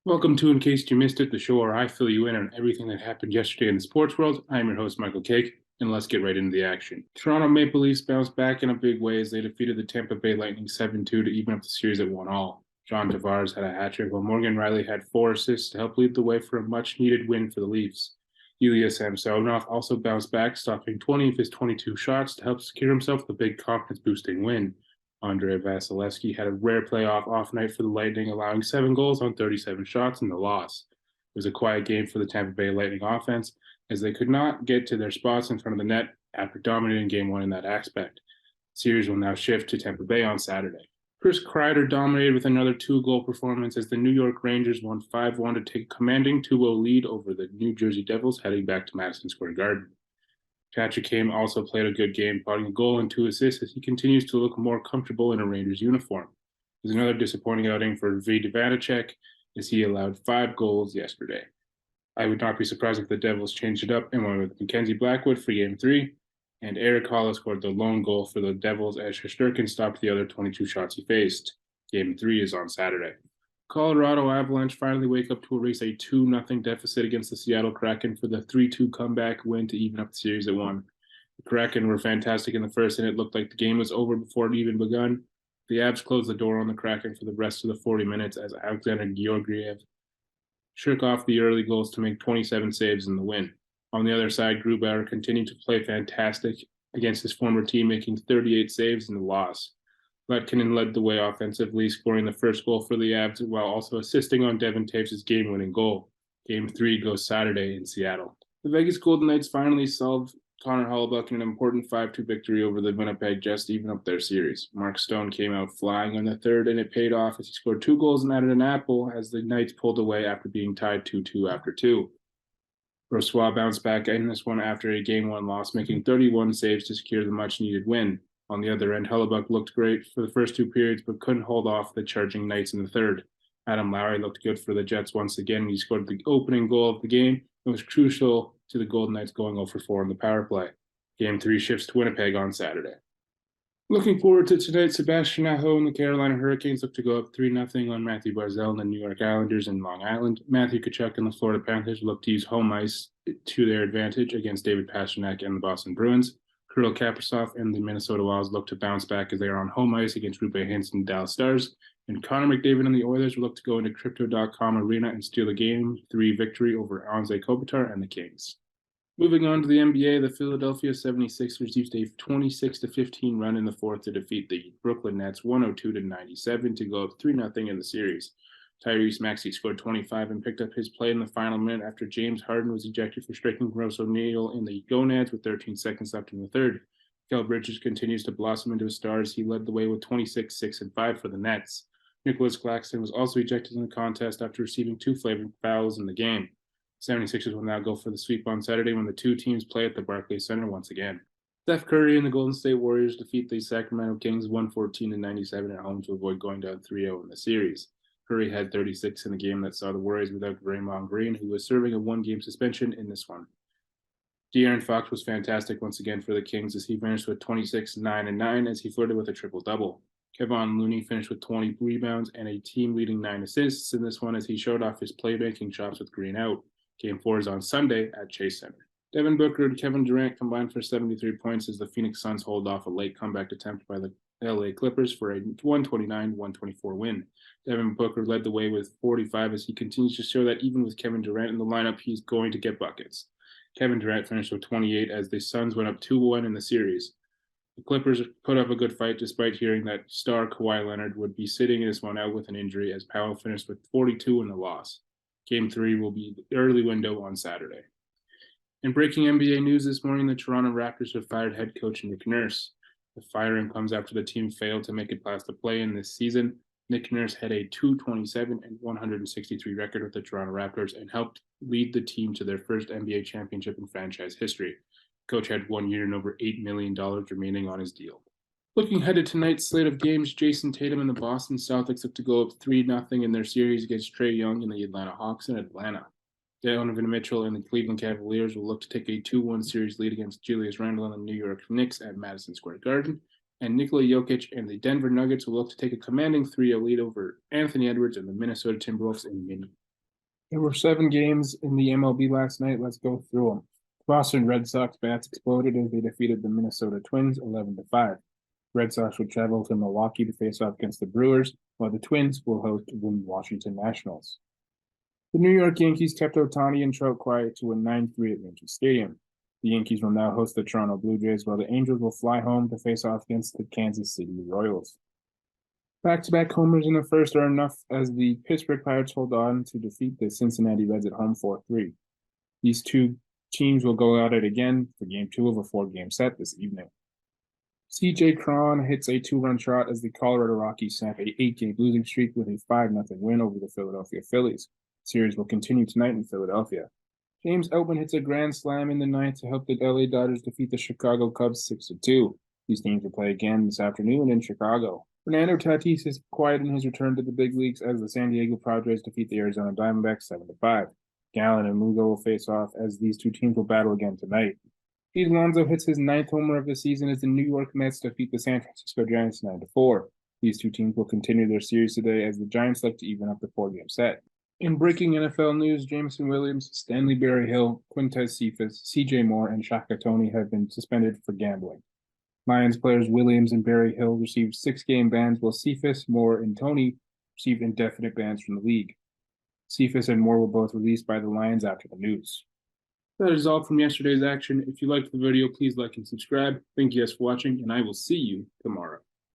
Welcome to In Case You Missed It, the show where I fill you in on everything that happened yesterday in the sports world. I'm your host, Michael Cake, and let's get right into the action. Toronto Maple Leafs bounced back in a big way as they defeated the Tampa Bay Lightning 7-2 to even up the series at 1-all. John Tavares had a hat trick, while Morgan Riley had 4 assists to help lead the way for a much-needed win for the Leafs. Ilya Samsonov also bounced back, stopping 20 of his 22 shots to help secure himself the big confidence-boosting win. Andrei Vasilevsky had a rare playoff off night for the Lightning, allowing 7 goals on 37 shots in the loss. It was a quiet game for the Tampa Bay Lightning offense, as they could not get to their spots in front of the net after dominating Game 1 in that aspect. The series will now shift to Tampa Bay on Saturday. Chris Kreider dominated with another 2-goal performance as the New York Rangers won 5-1 to take a commanding 2-0 lead over the New Jersey Devils heading back to Madison Square Garden. Patrick Kane also played a good game, potting a goal and 2 assists as he continues to look more comfortable in a Rangers uniform. It was another disappointing outing for Vitek Vanecek as he allowed 5 goals yesterday. I would not be surprised if the Devils changed it up and went with Mackenzie Blackwood for Game 3, and Erik Haula scored the lone goal for the Devils as Shesterkin stopped the other 22 shots he faced. Game 3 is on Saturday. Colorado Avalanche finally wake up to erase a 2-0 deficit against the Seattle Kraken for the 3-2 comeback win to even up the series at 1. The Kraken were fantastic in the first, and it looked like the game was over before it even begun. The Avs closed the door on the Kraken for the rest of the 40 minutes as Alexander Georgiev shook off the early goals to make 27 saves in the win. On the other side, Grubauer continued to play fantastic against his former team, making 38 saves in the loss. Lehtonen led the way offensively, scoring the first goal for the Avs while also assisting on Devon Toews' game-winning goal. Game 3 goes Saturday in Seattle. The Vegas Golden Knights finally solved Connor Hellebuyck in an important 5-2 victory over the Winnipeg Jets to even up their series. Mark Stone came out flying on the third, and it paid off as he scored 2 goals and added an apple as the Knights pulled away after being tied 2-2 after 2. Brossoit bounced back in this one after a Game 1 loss, making 31 saves to secure the much-needed win. On the other end, Hellebuyck looked great for the first 2 periods, but couldn't hold off the charging Knights in the third. Adam Lowry looked good for the Jets once again. He scored the opening goal of the game and was crucial to the Golden Knights going 0-for-4 on the power play. Game 3 shifts to Winnipeg on Saturday. Looking forward to tonight, Sebastian Aho and the Carolina Hurricanes look to go up 3-0 on Matthew Barzal and the New York Islanders in Long Island. Matthew Tkachuk and the Florida Panthers look to use home ice to their advantage against David Pastrnak and the Boston Bruins. Kirill Kaprizov and the Minnesota Wild look to bounce back as they are on home ice against Roope Hintz and Dallas Stars. And Connor McDavid and the Oilers will look to go into Crypto.com Arena and steal a Game 3 victory over Anze Kopitar and the Kings. Moving on to the NBA, the Philadelphia 76ers used a 26-15 run in the fourth to defeat the Brooklyn Nets 102-97 to go up 3-0 in the series. Tyrese Maxey scored 25 and picked up his play in the final minute after James Harden was ejected for striking Gross O'Neal in the gonads with 13 seconds left in the third. Mikal Bridges continues to blossom into a star as he led the way with 26, 6, and 5 for the Nets. Nicholas Claxton was also ejected in the contest after receiving 2 flagrant fouls in the game. 76ers will now go for the sweep on Saturday when the 2 teams play at the Barclays Center once again. Steph Curry and the Golden State Warriors defeat the Sacramento Kings 114-97 at home to avoid going down 3-0 in the series. Curry had 36 in the game that saw the Warriors without Draymond Green, who was serving a 1-game suspension in this one. De'Aaron Fox was fantastic once again for the Kings as he finished with 26, 9, and 9 as he flirted with a triple-double. Kevon Looney finished with 20 rebounds and a team-leading 9 assists in this one as he showed off his playmaking chops with Green out. Game 4 is on Sunday at Chase Center. Devin Booker and Kevin Durant combined for 73 points as the Phoenix Suns hold off a late comeback attempt by the LA Clippers for a 129-124 win. Devin Booker led the way with 45 as he continues to show that even with Kevin Durant in the lineup, he's going to get buckets. Kevin Durant finished with 28 as the Suns went up 2-1 in the series. The Clippers put up a good fight despite hearing that star Kawhi Leonard would be sitting this one out with an injury as Powell finished with 42 in the loss. Game 3 will be the early window on Saturday. In breaking NBA news this morning, the Toronto Raptors have fired head coach Nick Nurse. The firing comes after the team failed to make it past the play-in this season. Nick Nurse had a 227 and 163 record with the Toronto Raptors and helped lead the team to their first NBA championship in franchise history. The coach had 1 year and over $8 million remaining on his deal. Looking ahead to tonight's slate of games, Jason Tatum and the Boston Celtics look to go up 3-0 in their series against Trae Young and the Atlanta Hawks in Atlanta. Donovan Mitchell and the Cleveland Cavaliers will look to take a 2-1 series lead against Julius Randle and the New York Knicks at Madison Square Garden. And Nikola Jokic and the Denver Nuggets will look to take a commanding 3-0 lead over Anthony Edwards and the Minnesota Timberwolves in There were 7 games in the MLB last night. Let's go through them. Boston Red Sox bats exploded as they defeated the Minnesota Twins 11-5. Red Sox will travel to Milwaukee to face off against the Brewers, while the Twins will host the Washington Nationals. The New York Yankees kept Ohtani and Trout quiet to win 9-3 at Yankee Stadium. The Yankees will now host the Toronto Blue Jays, while the Angels will fly home to face off against the Kansas City Royals. Back-to-back homers in the first are enough as the Pittsburgh Pirates hold on to defeat the Cincinnati Reds at home 4-3. These two teams will go at it again for Game 2 of a 4-game set this evening. C.J. Cron hits a 2-run shot as the Colorado Rockies snap a 8-game losing streak with a 5-0 win over the Philadelphia Phillies. The series will continue tonight in Philadelphia. James Outman hits a grand slam in the ninth to help the LA Dodgers defeat the Chicago Cubs 6-2. These teams will play again this afternoon in Chicago. Fernando Tatis is quiet in his return to the big leagues as the San Diego Padres defeat the Arizona Diamondbacks 7-5. Gallen and Lugo will face off as these two teams will battle again tonight. Pete Alonso hits his 9th homer of the season as the New York Mets defeat the San Francisco Giants 9-4. These two teams will continue their series today as the Giants look to even up the 4-game set. In breaking NFL news, Jameson Williams, Stanley Berryhill, Quintez Cephas, C.J. Moore, and Shaka Toney have been suspended for gambling. Lions players Williams and Berryhill received 6-game bans, while Cephas, Moore, and Toney received indefinite bans from the league. Cephas and Moore were both released by the Lions after the news. That is all from yesterday's action. If you liked the video, please like and subscribe. Thank you guys for watching, and I will see you tomorrow.